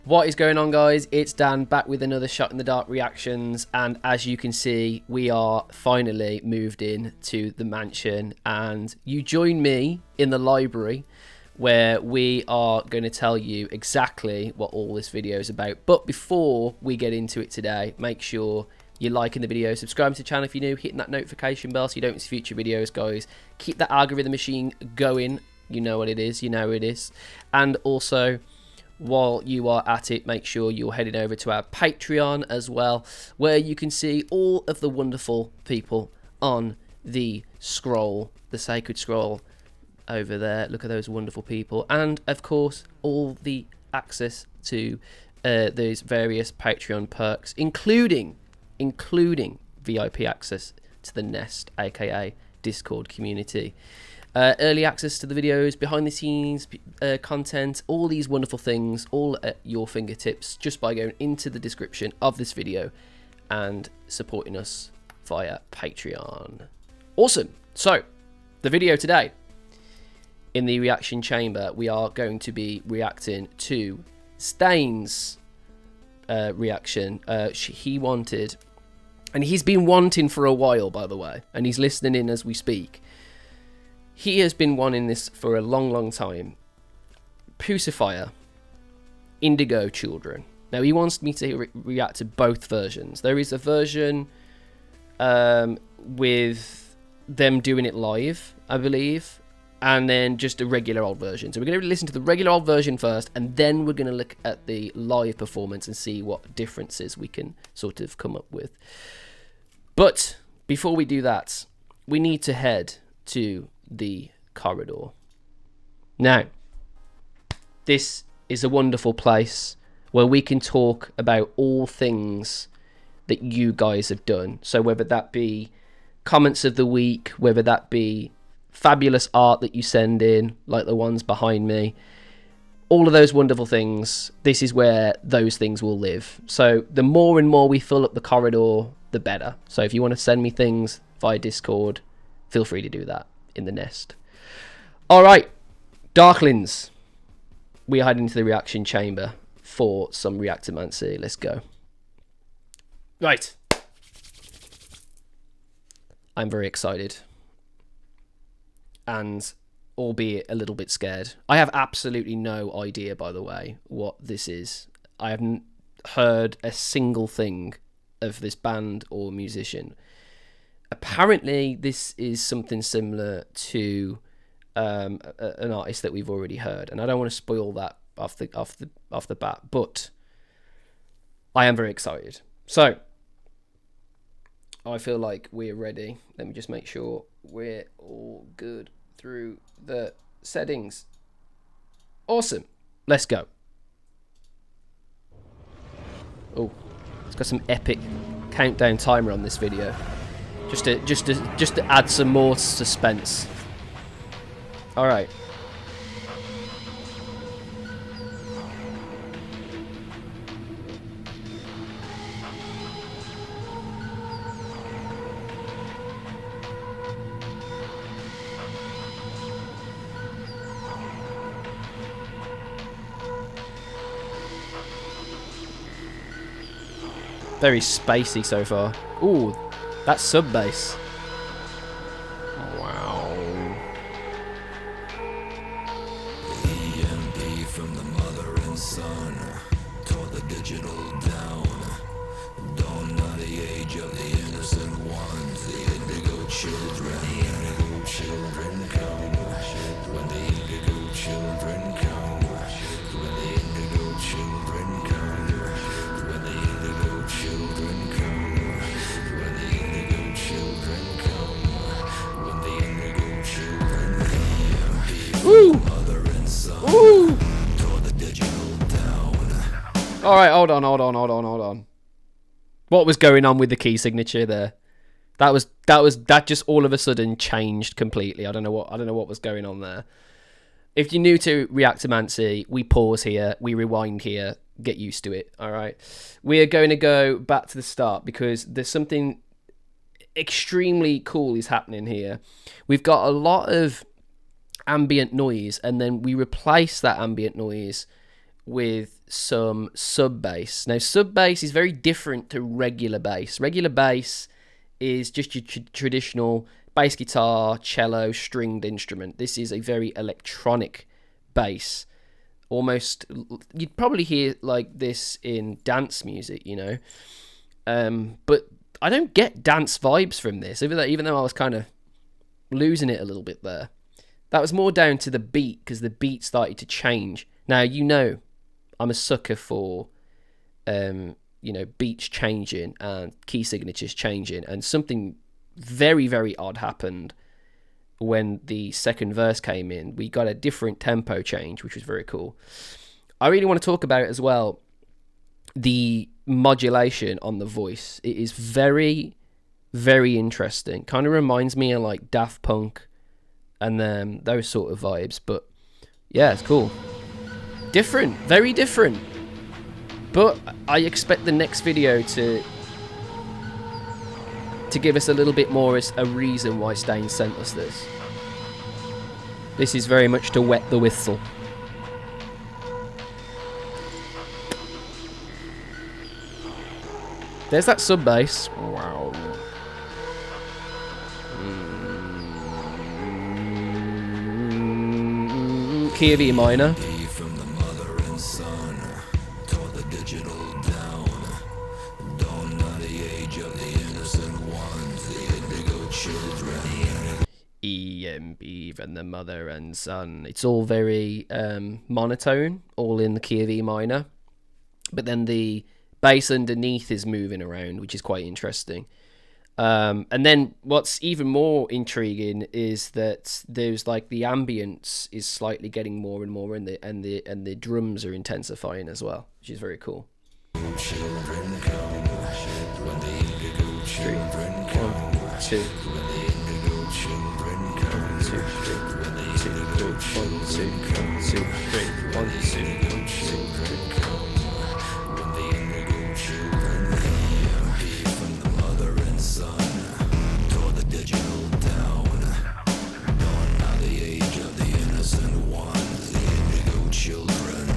What is going on, guys? It's Dan back with another Shot in the Dark reactions, and as you can see, we are finally moved in to the mansion, and you join me in the library where we are going to tell you exactly what all this video is about. But before we get into it today, make sure you're liking the video, subscribing to the channel if you're new, hitting that notification bell so you don't miss future videos, guys. Keep that algorithm machine going. You know what it is, you know it is. And also, while you are at it, make sure you're heading over to our Patreon as well, where you can see all of the wonderful people on the scroll, the sacred scroll over there. Look at those wonderful people, and of course all the access to those various Patreon perks, including VIP access to the Nest, aka Discord community. Early access to the videos, behind the scenes content, all these wonderful things, all at your fingertips just by going into the description of this video and supporting us via Patreon. Awesome. So, the video today, in the reaction chamber, we are going to be reacting to Stain's reaction. He wanted, and he's been wanting for a while, by the way, and he's listening in as we speak. He has been wanting this for a long time. Puscifer, Indigo Children. Now, he wants me to react to both versions. There is a version with them doing it live, I believe, and then just a regular old version. So we're going to listen to the regular old version first, and then we're going to look at the live performance and see what differences we can sort of come up with. But before we do that, we need to head to the corridor. Now, this is a wonderful place where we can talk about all things that you guys have done. So whether that be comments of the week, whether that be fabulous art that you send in, like the ones behind me, all of those wonderful things, this is where those things will live. So the more and more we fill up the corridor, the better. So if you want to send me things via Discord, feel free to do that in the Nest. All right, Darklings, we are heading into the reaction chamber for some Reactomancy. Let's go. Right, I'm very excited, and albeit a little bit scared. I have absolutely no idea, by the way, what this is. I haven't heard a single thing of this band or musician. Apparently, this is something similar to an artist that we've already heard, and I don't want to spoil that off the bat, but I am very excited. So, I feel like we're ready. Let me just make sure we're all good through the settings. Awesome. Let's go. Oh, it's got some epic countdown timer on this video. Just to add some more suspense. All right. Very spacey so far. Ooh, that's sub bass. Wow. EMP from the mother and son tore the digital down. Dawn of the age of the innocent ones. The Indigo Children. The Indigo Children come. When the Indigo Children come. When the Indigo Children come. When the Indigo Children come. When the Indigo Children come. When the Indigo Children come. Woo! Mother and son. Woo! Tore the digital down. All right, hold on. What was going on with the key signature there? That just all of a sudden changed completely. I don't know what was going on there. If you're new to Reactomancy, we pause here, we rewind here, get used to it, all right? We are going to go back to the start because there's something extremely cool is happening here. We've got a lot of ambient noise, and then we replace that ambient noise with some sub bass. Now, sub bass is very different to regular bass. Regular bass is just your traditional bass guitar, cello, stringed instrument. This is a very electronic bass. Almost, you'd probably hear like this in dance music, you know. But I don't get dance vibes from this, even though I was kind of losing it a little bit there. That was more down to the beat, because the beat started to change. Now, you know, I'm a sucker for, beats changing and key signatures changing. And something very, very odd happened when the second verse came in. We got a different tempo change, which was very cool. I really want to talk about as well the modulation on the voice. It is very, very interesting. Kind of reminds me of like Daft Punk and those sort of vibes. But yeah, it's cool. Different, very different. But I expect the next video to give us a little bit more as a reason why Stain sent us this. This is very much to wet the whistle. There's that sub bass. Wow. Key of E minor. From the mother and son, tore the digital down. Dawn not the age of the innocent ones, the indigo children. EMB from the mother and son. It's all very monotone, all in the key of E minor. But then the bass underneath is moving around, which is quite interesting. And then what's even more intriguing is that there's like the ambience is slightly getting more and more, and the drums are intensifying as well, which is very cool. Children come, when the indigo children come. 1, 2, When the indigo children come. 2, 3, 1, 2, 3, 1, 2, 3, 1, 2. When the indigo children come. From the mother and son, tore the digital down. Dawn now the age of the innocent ones, the indigo children.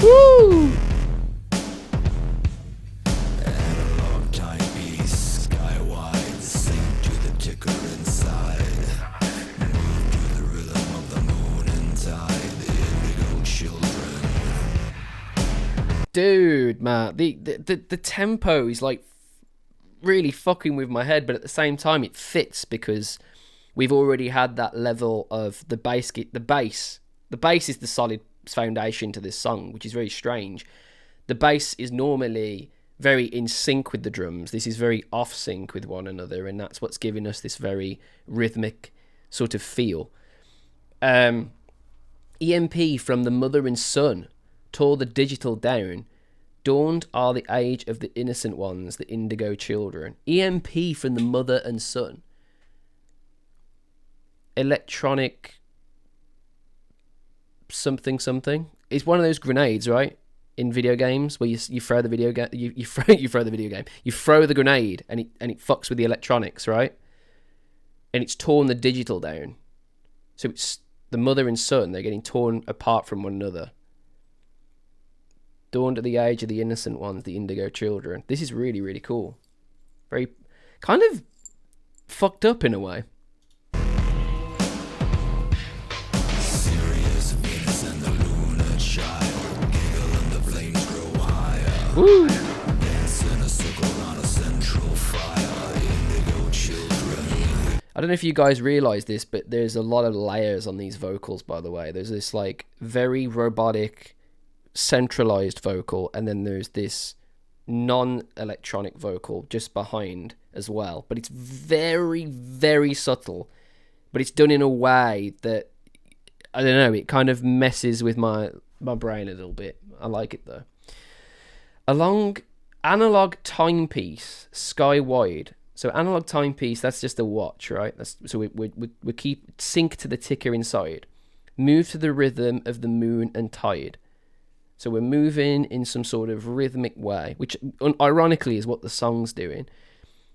Woo! Analog timepiece, skywide, sync to the ticker inside. Move to the rhythm of the moon and tide, the indigo children. Dude, man, the tempo is like really fucking with my head, but at the same time it fits because we've already had that level of the bass. The bass is the solid foundation to this song, which is very strange. The bass is normally very in sync with the drums. This is very off sync with one another, and that's what's giving us this very rhythmic sort of feel. EMP from the mother and son, tore the digital down. Dawned are the age of the innocent ones, the indigo children. EMP from the mother and son. Electronic something. It's one of those grenades, right? In video games where you throw the video game, you throw the video game. You throw the grenade and it fucks with the electronics, right? And it's torn the digital down. So it's the mother and son, they're getting torn apart from one another. Dawned at the age of the innocent ones, the indigo children. This is really, really cool. Very kind of fucked up in a way. Sirius, Venus, and the lunar child. Giggle and the flames grow higher. Woo! Dance in a circle on a central fire. Indigo children. I don't know if you guys realize this, but there's a lot of layers on these vocals, by the way. There's this like very robotic, centralized vocal, and then there's this non-electronic vocal just behind as well, but it's very, very subtle, but it's done in a way that, I don't know, it kind of messes with my brain a little bit. I like it though. Along analog timepiece, sky wide. So analog timepiece, that's just a watch, right? So we keep sync to the ticker inside. Move to the rhythm of the moon and tide. So we're moving in some sort of rhythmic way, which ironically is what the song's doing.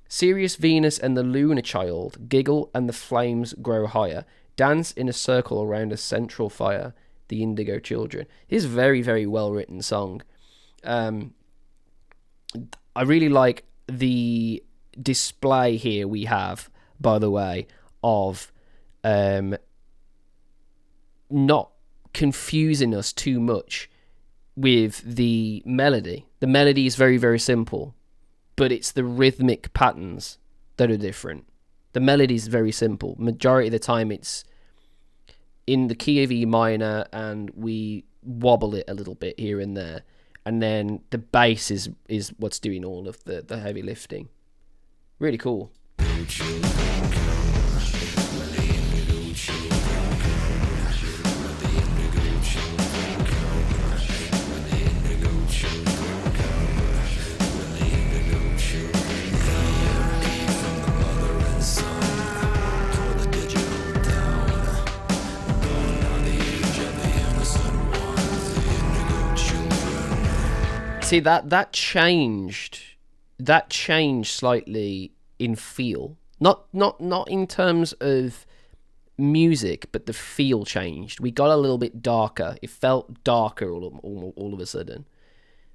Sirius, Venus, and the lunar child giggle and the flames grow higher. Dance in a circle around a central fire. the Indigo Children. It's a very, very well written song. I really like the display here we have, by the way, of not confusing us too much with the melody. The melody is very, very simple, but it's the rhythmic patterns that are different. The melody is very simple. Majority of the time it's in the key of E minor, and we wobble it a little bit here and there. And then the bass is what's doing all of the heavy lifting. Really cool. See, that changed slightly in feel. Not in terms of music, but the feel changed. We got a little bit darker. It felt darker all of a sudden.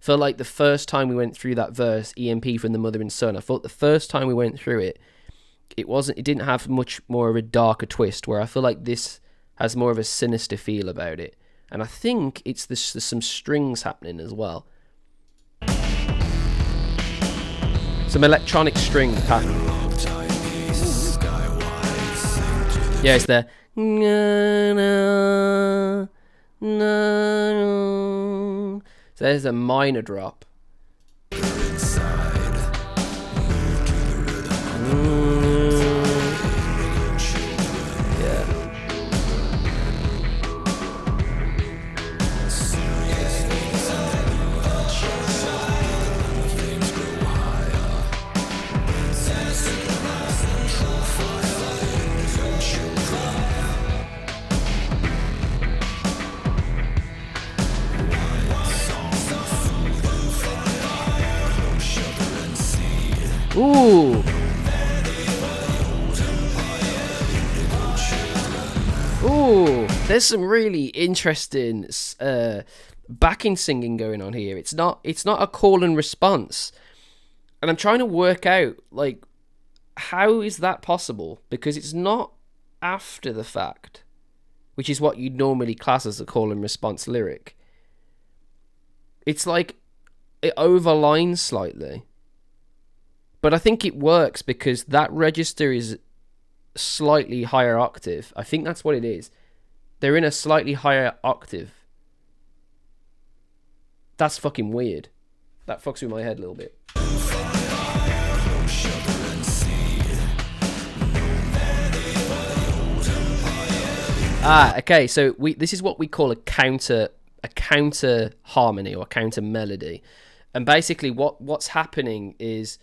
Felt like the first time we went through that verse, EMP from the Mother and Son, I thought the first time we went through it, it didn't have much more of a darker twist, where I feel like this has more of a sinister feel about it. And I think there's some strings happening as well. Some electronic string pattern. Yeah, it's there. So there's a minor drop. Ooh. Ooh. There's some really interesting backing singing going on here. It's not a call and response. And I'm trying to work out, like, how is that possible? Because it's not after the fact, which is what you'd normally class as a call and response lyric. It's like it overlines slightly. But I think it works because that register is slightly higher octave. I think that's what it is. They're in a slightly higher octave. That's fucking weird. That fucks with my head a little bit. Okay, so this is what we call a counter harmony or a counter melody. And basically what's happening is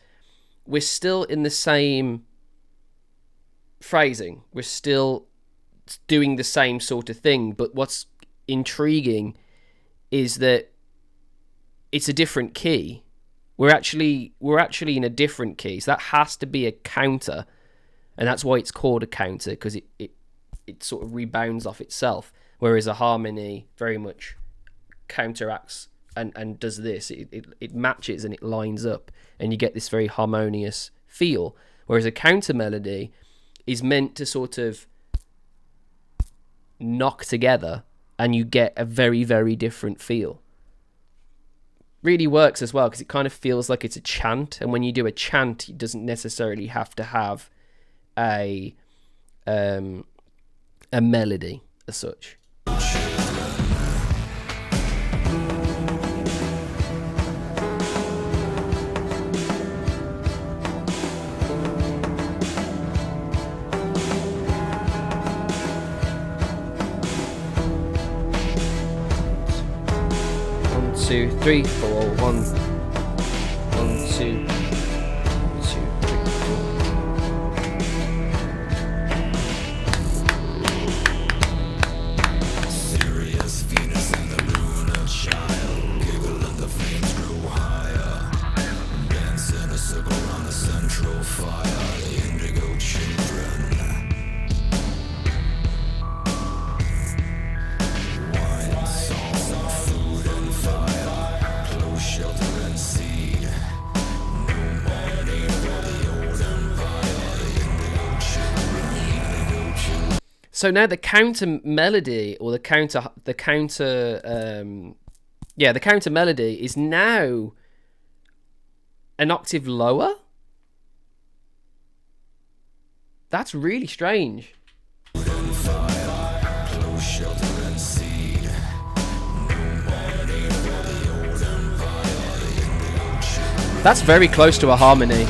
we're still in the same phrasing. We're still doing the same sort of thing. But what's intriguing is that it's a different key. We're actually in a different key. So that has to be a counter. And that's why it's called a counter, because it sort of rebounds off itself. Whereas a harmony very much counteracts and does this. It matches and it lines up, and you get this very harmonious feel. Whereas a counter melody is meant to sort of knock together, and you get a very, very different feel. Really works as well, because it kind of feels like it's a chant, and when you do a chant, it doesn't necessarily have to have a melody as such. 2, 3, 4, 1, 2, 2, 3, 4. Serious Venus and the lunar child giggle and the flames grow higher. Dance in a circle on the central fire. The Indigo Children. Wine So now the counter melody, or the counter melody is now an octave lower. That's really strange. That's very close to a harmony.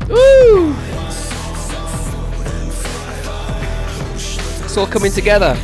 Woo! It's all coming together.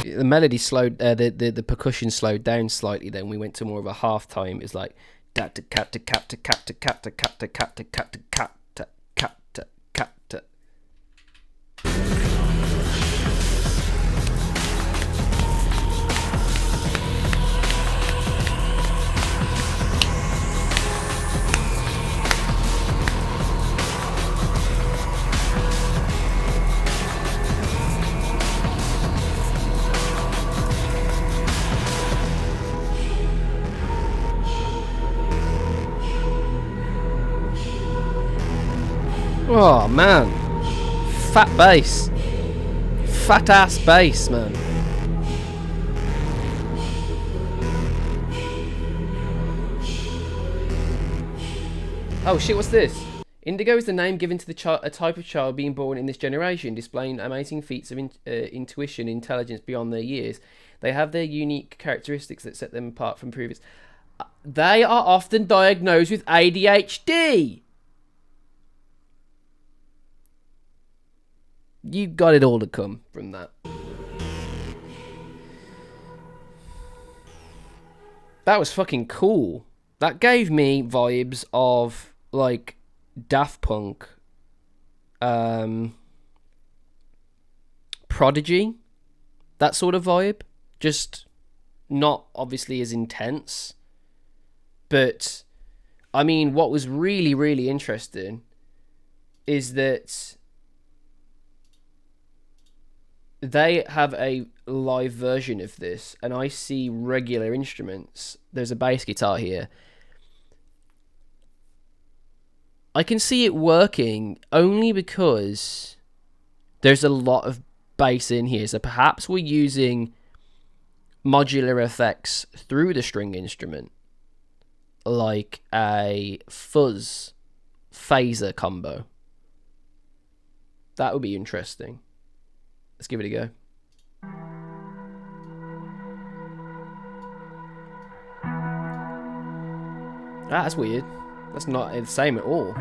The melody slowed, the percussion slowed down slightly. Then we went to more of a half time. It's like da to cat to cat to cat to cat to cat to cat to cat to cat to cat to cat to. Oh man, fat bass, fat ass bass, man. Oh shit, what's this? Indigo is the name given to the a type of child being born in this generation, displaying amazing feats of intuition, intelligence beyond their years. They have their unique characteristics that set them apart from previous. They are often diagnosed with ADHD. You got it all to come from that. That was fucking cool. That gave me vibes of like Daft Punk, Prodigy, that sort of vibe. Just not obviously as intense. But I mean, what was really, really interesting is that they have a live version of this, and I see regular instruments. There's a bass guitar here. I can see it working only because there's a lot of bass in here. So perhaps we're using modular effects through the string instrument, like a fuzz phaser combo. That would be interesting. Let's give it a go. Ah, that's weird. That's not the same at all.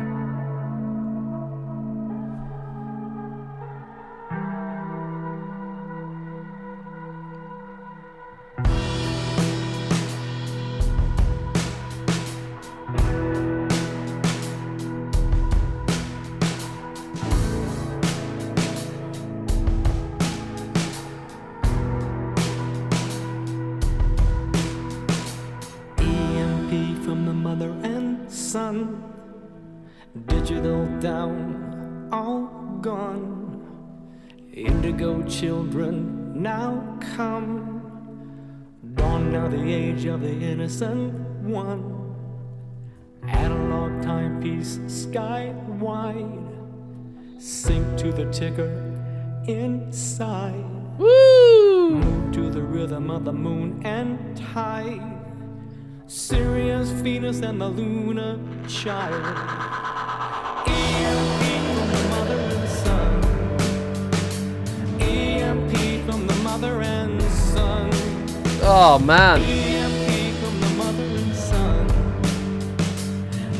gone. Indigo children now come. Dawn now the age of the innocent one. Analog timepiece sky wide. Sync to the ticker inside. Woo! Move to the rhythm of the moon and tide. Sirius, Venus, and the lunar child. EMP from the mother and son. EMP from the mother and son. Oh man. EMP from the mother and son.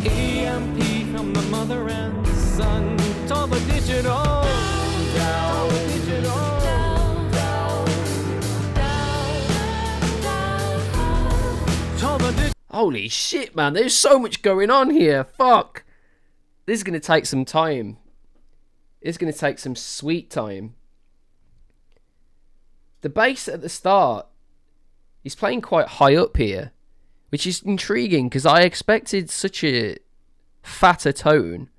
EMP from the mother and son. To the digital down. Digital down. To the digital. Holy shit, man. There's so much going on here. Fuck. This is going to take some time. It's going to take some sweet time. The bass at the start, he's playing quite high up here, which is intriguing because I expected such a fatter tone,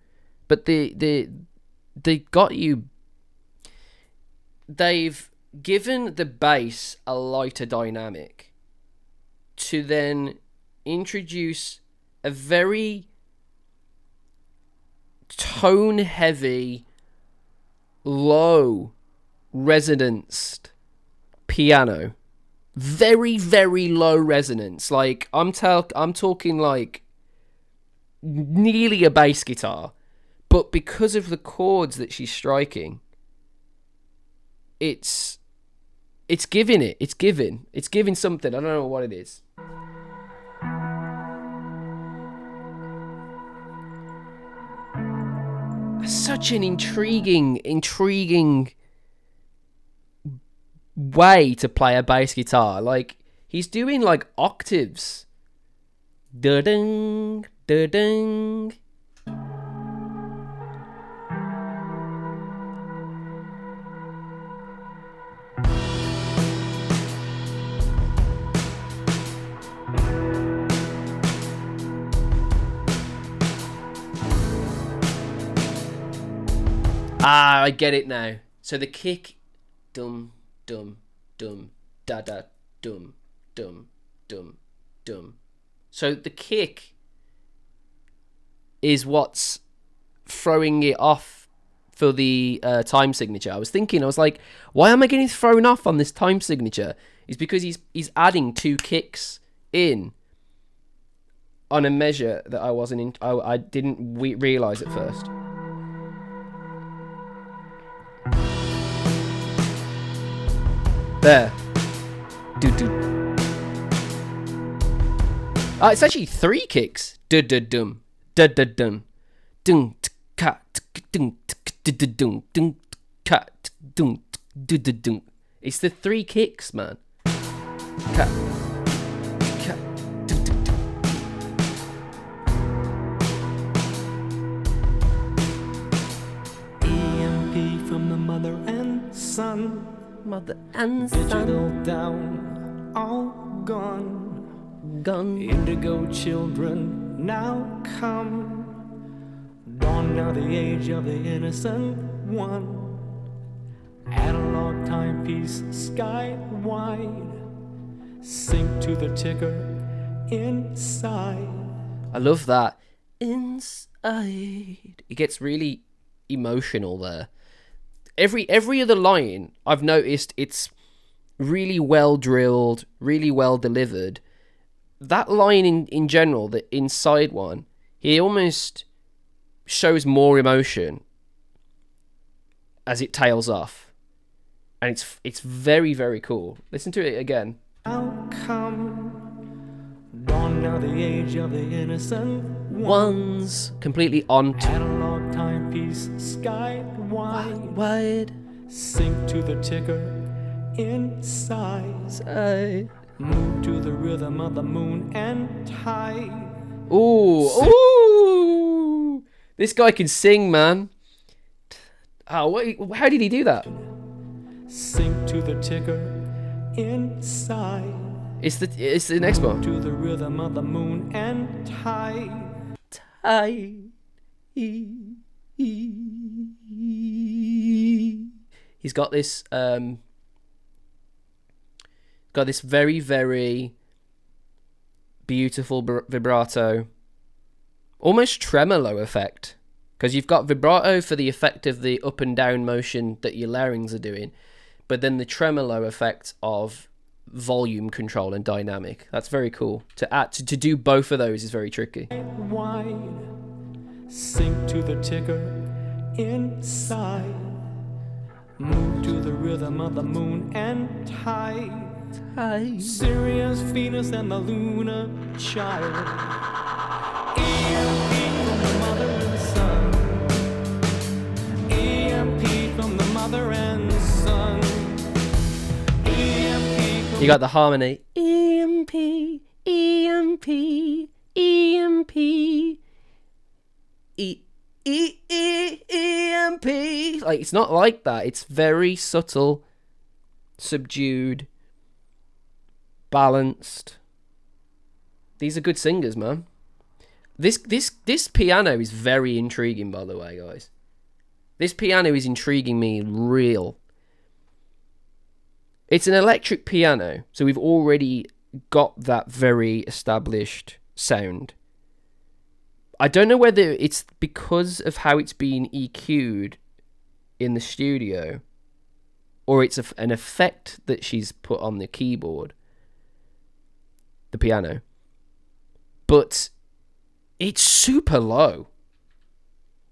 but they got you. They've given the bass a lighter dynamic to then introduce a very tone heavy, low resonanced piano. Very, very low resonance. Like I'm talking like nearly a bass guitar, but because of the chords that she's striking, it's giving something. I don't know what it is. Such an intriguing way to play a bass guitar. Like he's doing like octaves. Da-ding, da-ding. Ah, I get it now. So the kick, dum, dum, dum, da da, dum, dum, dum, dum. So the kick is what's throwing it off for the time signature. I was like, why am I getting thrown off on this time signature? It's because he's adding two kicks in on a measure that I didn't realize at first. There. It's actually three kicks. Dum dum dum dum ka dum dum dum ka dum dum. It's the three kicks, man. Ka ka dum dum dum. EMP from the mother and son. Mother and Digital son. down, all gone. Gone. Indigo children now come. Dawn now the age of the innocent one. Analog timepiece sky wide. Sync to the ticker inside. I love that. Inside. It gets really emotional there. Every other line, I've noticed it's really well drilled, really well delivered. That line in general, the inside one, he almost shows more emotion as it tails off. And it's very, very cool. Listen to it again. Now come, dawn now the age of the innocent One's completely on analog timepiece sky wide. Sync to the ticker inside. Move to the rhythm of the moon and tide. Ooh. This guy can sing, man. Oh, how did he do that? Sync to the ticker inside. It's the next one. To the rhythm of the moon and tide. Tide. He's got this very, very beautiful vibrato, almost tremolo effect, because you've got vibrato for the effect of the up and down motion that your larynx are doing, but then the tremolo effect of volume control and dynamic. That's very cool. To do both of those is very tricky. Wide, sink to the ticker inside. Move to the rhythm of the moon and tide. Sirius, Venus, and the lunar child. EMP from the mother and son. EMP from the mother and son. EMP. You got the harmony. EMP, EMP, EMP, EMP. Like, it's not like that. It's very subtle, subdued, balanced. These are good singers, man. This piano is very intriguing, by the way, guys. This piano is intriguing me real. It's an electric piano, so we've already got that very established sound. I don't know whether it's because of how it's been EQ'd in the studio, or it's an effect that she's put on the keyboard, the piano. But it's super low.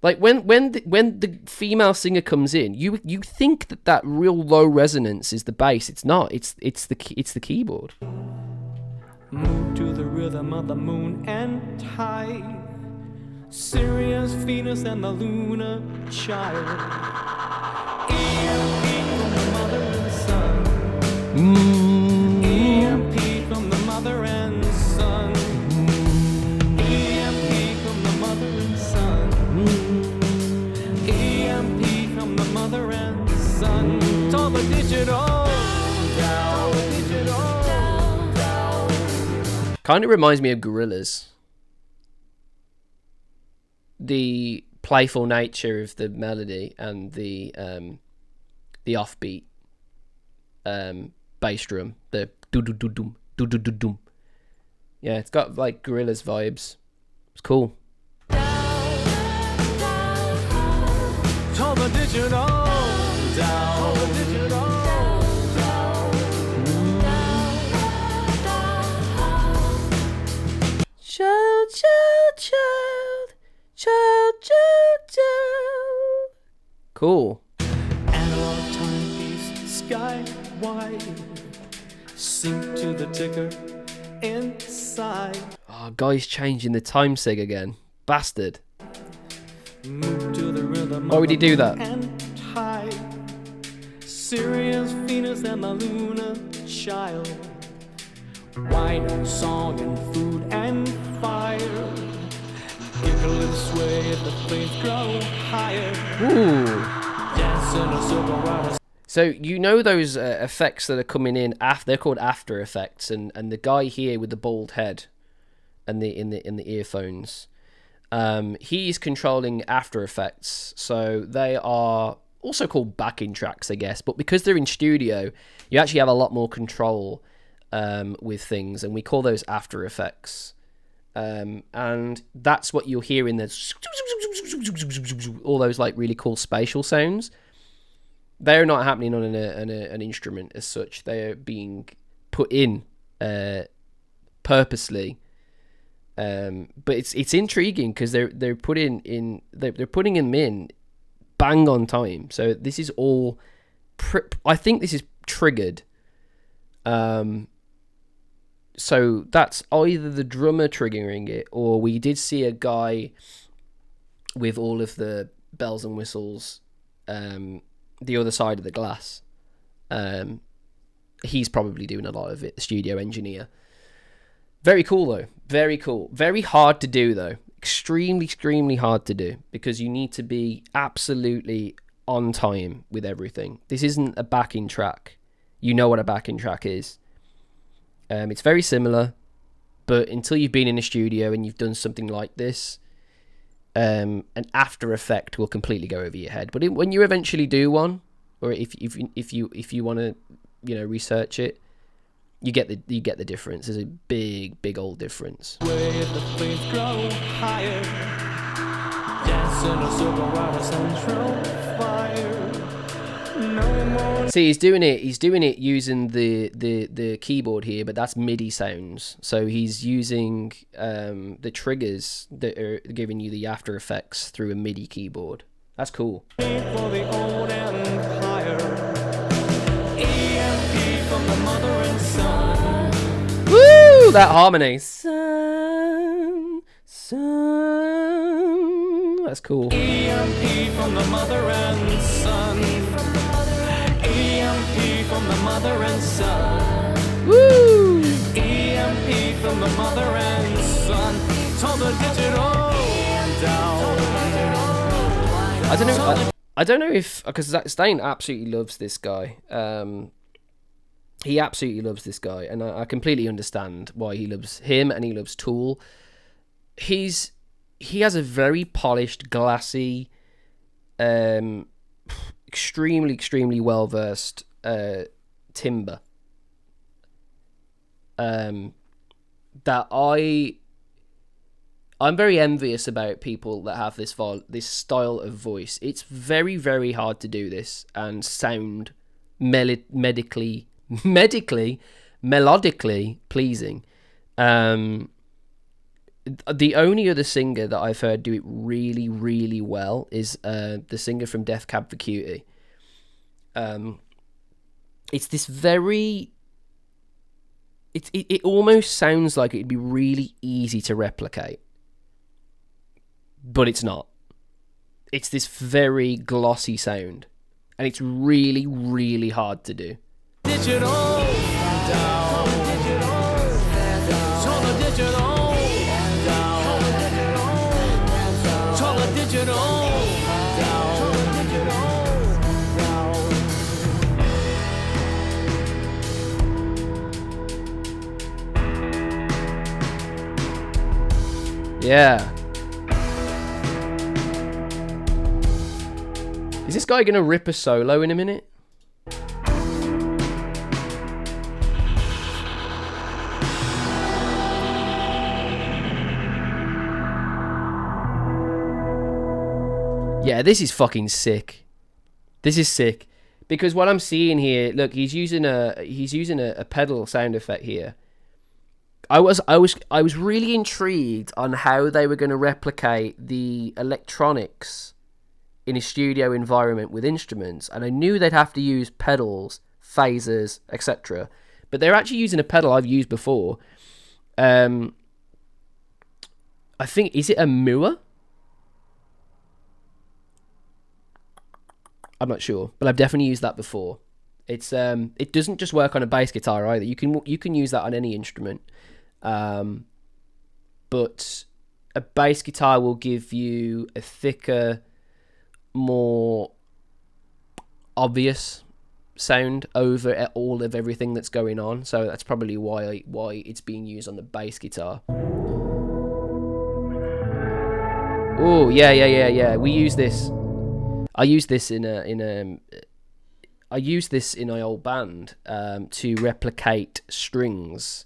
Like when the female singer comes in, you think that real low resonance is the bass. It's not. It's the keyboard. Move to the rhythm of the moon and tide. Sirius, Venus, and the lunar child. EMP from the mother and son. EMP from the mother and son. EMP from the mother and son. EMP from the mother and son. To the digital down. Kind of reminds me of Gorillaz. The playful nature of the melody and the offbeat bass drum, the do-do-do-dum, do-do-do-dum. Yeah, it's got like Gorillaz vibes. It's cool. To the digital down. Child, child, child, child, child, child. Cool. Analog timepiece, sky wide. Sink to the ticker inside. Oh, guy's changing the time sig again. Bastard. Move to the rhythm. Why would he do that? And tide. Sirius, Venus, and the lunar child. Wine, song, and food and fire. Giggle and sway as the flames grow higher. Ooh. Dance in a circle round. So you know those effects that are coming in after, they're called after effects, and the guy here with the bald head and in the earphones, he's controlling after effects. So they are also called backing tracks, I guess, but because they're in studio, you actually have a lot more control with things, and we call those after effects. And that's what you'll hear in the all those like really cool spatial sounds. They're not happening on an instrument as such. They're being put in purposely. But it's intriguing because they're putting them in bang on time. So this is all I think this is triggered. So that's either the drummer triggering it, or we did see a guy with all of the bells and whistles the other side of the glass. He's probably doing a lot of it, the studio engineer. Very cool though, very cool. Very hard to do though, extremely hard to do, because you need to be absolutely on time with everything. This isn't a backing track. You know what a backing track is. It's very similar, but until you've been in a studio and you've done something like this, an after effect will completely go over your head. But when you eventually do one, or if you want to, you know, research it, you get the difference. There's a big old difference. Where the flames grow higher, dance in a circle around a central fire. No more. See, he's doing it using the keyboard here, but that's MIDI sounds. So he's using the triggers that are giving you the after effects through a MIDI keyboard. That's cool. For the old empire, EMP from the mother and son. Woo! That harmony. That's cool. EMP from the mother and son. EMP from the mother and son. Woo! EMP from the mother and son. Turn the digital down. I don't know if, because Stain absolutely loves this guy. He absolutely loves this guy, and I completely understand why he loves him and he loves Tool. He has a very polished, glassy, extremely well versed timbre. That I'm very envious about people that have this style of voice. It's very hard to do this and sound melodically pleasing. The only other singer that I've heard do it really well is the singer from Death Cab for Cutie. It's this very... It almost sounds like it'd be really easy to replicate. But it's not. It's this very glossy sound. And it's really hard to do. Digital down. Turn the digital down. Turn the digital down. Yeah. Is this guy gonna rip a solo in a minute? Yeah, this is fucking sick. This is sick. Because what I'm seeing here, look, he's using a pedal sound effect here. I was really intrigued on how they were going to replicate the electronics in a studio environment with instruments, and I knew they'd have to use pedals, phasers, etc. But they're actually using a pedal I've used before. I think, is it a Mua? I'm not sure, but I've definitely used that before. It's it doesn't just work on a bass guitar either. You can use that on any instrument, but a bass guitar will give you a thicker, more obvious sound over all of everything that's going on. So that's probably why it's being used on the bass guitar. Oh yeah. We use this. I use this in my old band to replicate strings,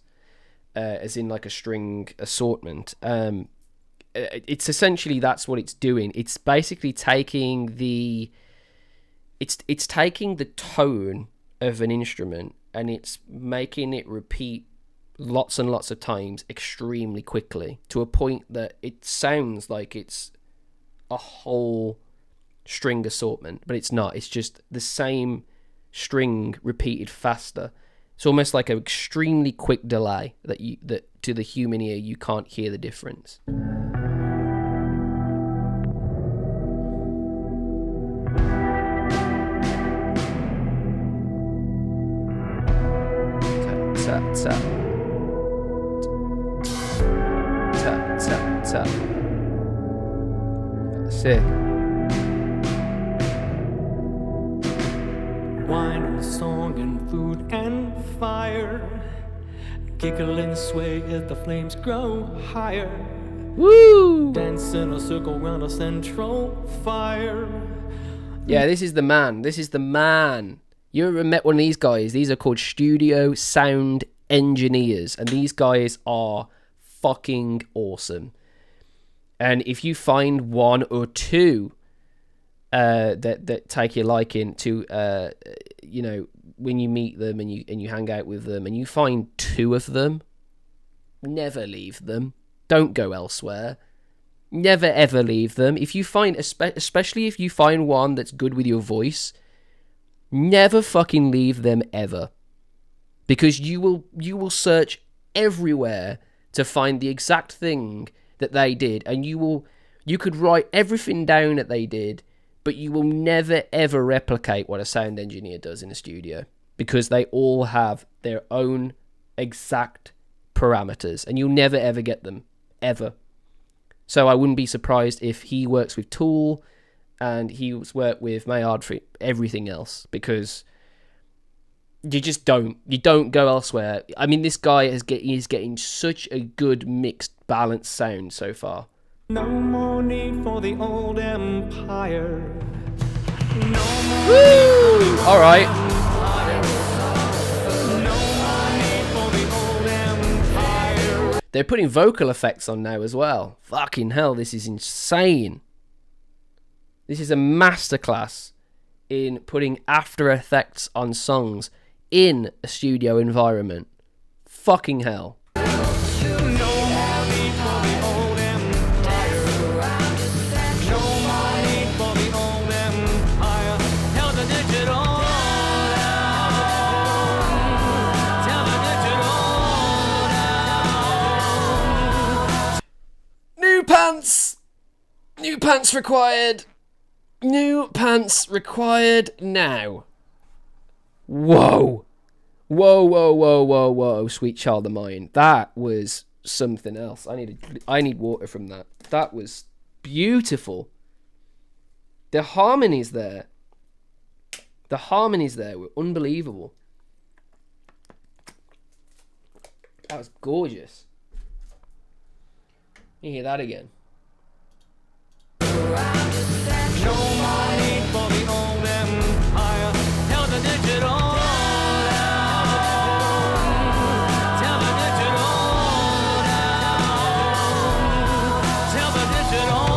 as in like a string assortment. It's essentially, that's what it's doing. It's basically taking it's taking the tone of an instrument and it's making it repeat lots and lots of times extremely quickly to a point that it sounds like it's a whole string assortment, but it's not. It's just the same string repeated faster. It's almost like an extremely quick delay that to the human ear you can't hear the difference. Tap tap tap tap tap. Sick. Wine and song and food and fire, giggle and sway as the flames grow higher. Woo! Dance in a circle round a central fire. Yeah, this is the man. This is the man. You ever met one of these guys? These are called studio sound engineers, and these guys are fucking awesome. And if you find one or two that take your liking to, you know, when you meet them and you hang out with them, and you find two of them, never leave them. Don't go elsewhere. Never ever leave them. If you find, especially if you find one that's good with your voice, never fucking leave them ever, because you will search everywhere to find the exact thing that they did, and you could write everything down that they did, but you will never ever replicate what a sound engineer does in a studio, because they all have their own exact parameters, and you'll never ever get them ever. So I wouldn't be surprised if he works with Tool and he's worked with Maillard for everything else, because you just don't go elsewhere. I mean, this guy is getting such a good mixed balanced sound so far. No more need for the old empire. No more. Woo! All right. They're putting vocal effects on now as well. Fucking hell, this is insane. This is a masterclass in putting After Effects on songs in a studio environment. Fucking hell. New pants required. New pants required now. Whoa. Whoa, sweet child of mine. That was something else. I need water from that. That was beautiful. The harmonies there were unbelievable. That was gorgeous. You hear that again. No money for the old empire. Tell the digital now. Tell the digital now. Tell the digital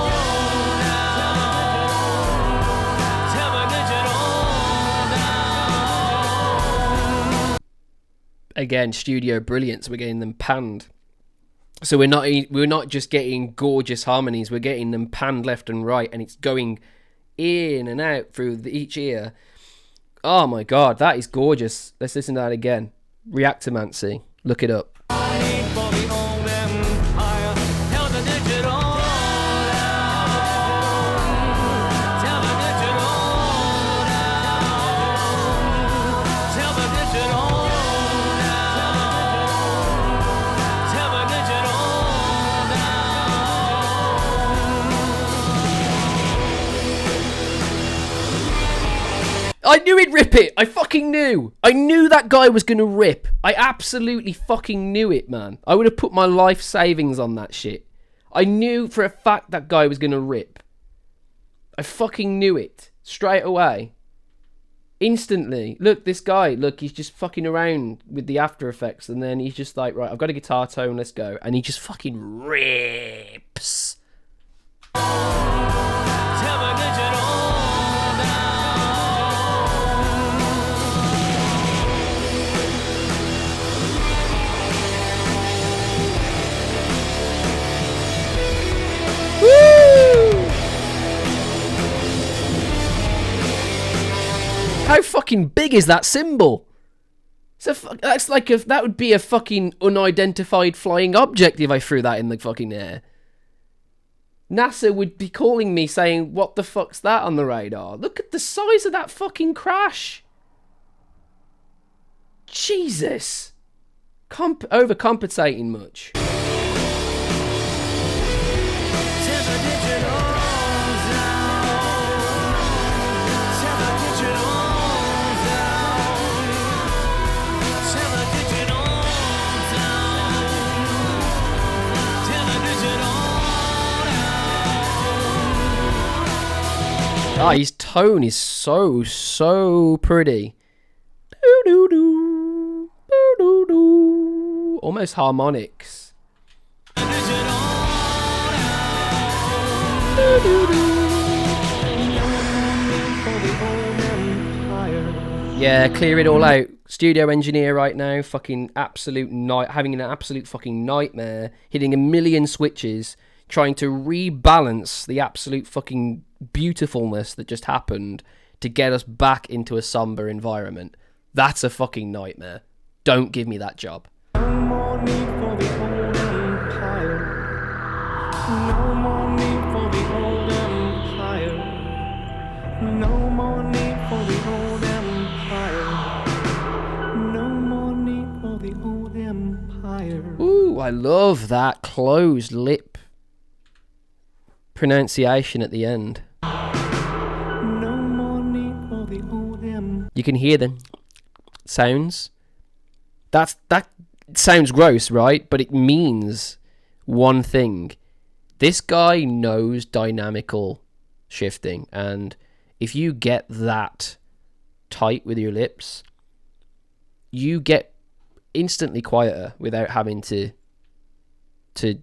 now. Tell the digital now. Again, studio brilliance. We're getting them panned. So we're not just getting gorgeous harmonies, we're getting them panned left and right, and it's going in and out through each ear. Oh my god, that is gorgeous. Let's listen to that again. Reactomancy. Look it up. I knew he'd rip it. I fucking knew. I knew that guy was going to rip. I absolutely fucking knew it, man. I would have put my life savings on that shit. I knew for a fact that guy was going to rip. I fucking knew it. Straight away. Instantly. Look, this guy. Look, he's just fucking around with the After Effects. And then he's just like, right, I've got a guitar tone. Let's go. And he just fucking rips. How fucking big is that symbol? That's like that would be a fucking unidentified flying object if I threw that in the fucking air. NASA would be calling me saying, what the fuck's that on the radar? Look at the size of that fucking crash. Jesus. Overcompensating much. Oh, he's tone is so pretty. Almost harmonics. Yeah, clear it all out. Studio engineer right now, fucking absolute having an absolute fucking nightmare, hitting a million switches, trying to rebalance the absolute fucking beautifulness that just happened to get us back into a somber environment. That's a fucking nightmare. Don't give me that job. No more need for the old empire. No more need for the old empire. No more need for the old empire. No more need for the old empire. Ooh, I love that closed lip pronunciation at the end. No more need for the old empire. You can hear the sounds. That sounds gross, right? But it means one thing. This guy knows dynamical shifting, and if you get that tight with your lips, you get instantly quieter without having to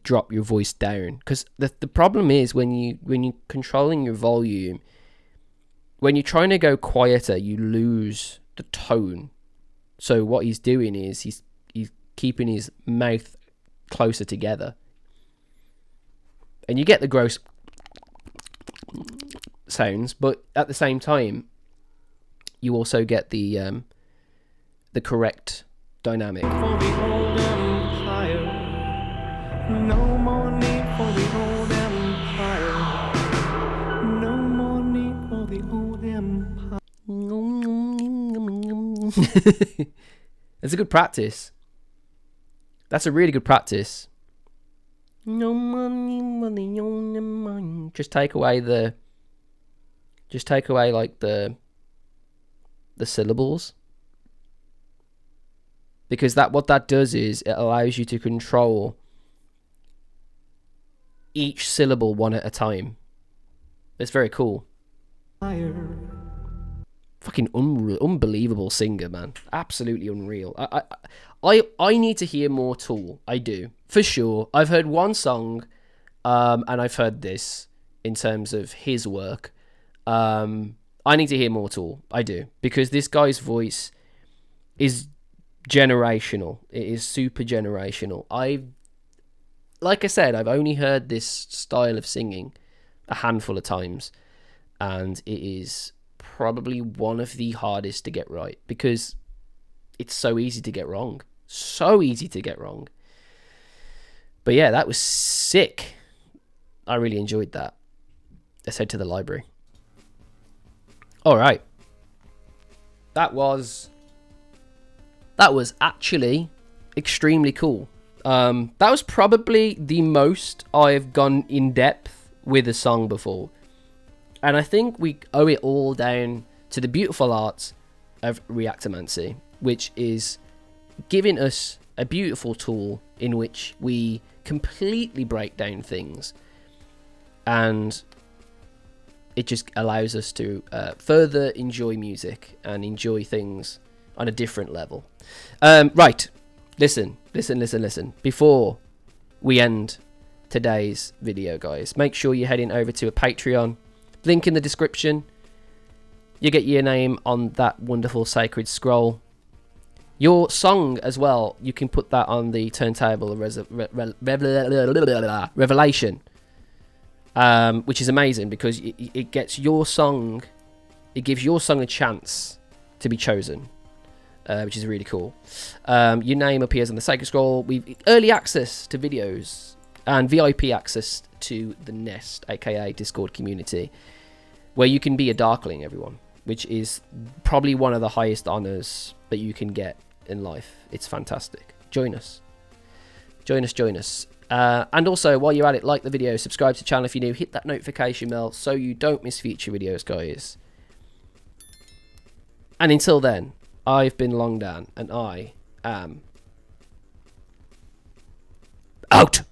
drop your voice down. Because the problem is when you're controlling your volume, when you're trying to go quieter, you lose the tone. So what he's doing is he's keeping his mouth closer together, and you get the gross sounds, but at the same time, you also get the correct dynamic. For the old empire. No more need for the old empire. No more need for the old empire. It's a good practice. That's a really good practice. No money, money on the mind. Just take away like the syllables, because what that does is it allows you to control each syllable one at a time. It's very cool. Fucking unbelievable singer, man. Absolutely unreal. I need to hear more Tool. I do, for sure. I've heard one song, and I've heard this in terms of his work. I need to hear more Tool. I do, because this guy's voice is generational. It is super generational. Like I said, I've only heard this style of singing a handful of times, and it is probably one of the hardest to get right, because it's so easy to get wrong. So easy to get wrong. But yeah, that was sick. I really enjoyed that. Let's head to the library. Alright. That was actually extremely cool. That was probably the most I've gone in depth with a song before. And I think we owe it all down to the beautiful art of Reactomancy, which is giving us a beautiful tool in which we completely break down things. And it just allows us to further enjoy music and enjoy things on a different level. Right, listen. Before we end today's video, guys, make sure you're heading over to a Patreon. Link in the description. You get your name on that wonderful sacred scroll. Your song as well, you can put that on the turntable of Revelation, which is amazing because it gets your song, it gives your song a chance to be chosen, which is really cool. Your name appears on the sacred scroll. We've early access to videos and VIP access to the Nest, aka Discord community, where you can be a Darkling, everyone, which is probably one of the highest honors that you can get in life. It's fantastic. Join us. And also, while you're at it, like the video, subscribe to the channel if you're new, hit that notification bell so you don't miss future videos, guys. And until then, I've been Long Dan, and I am out.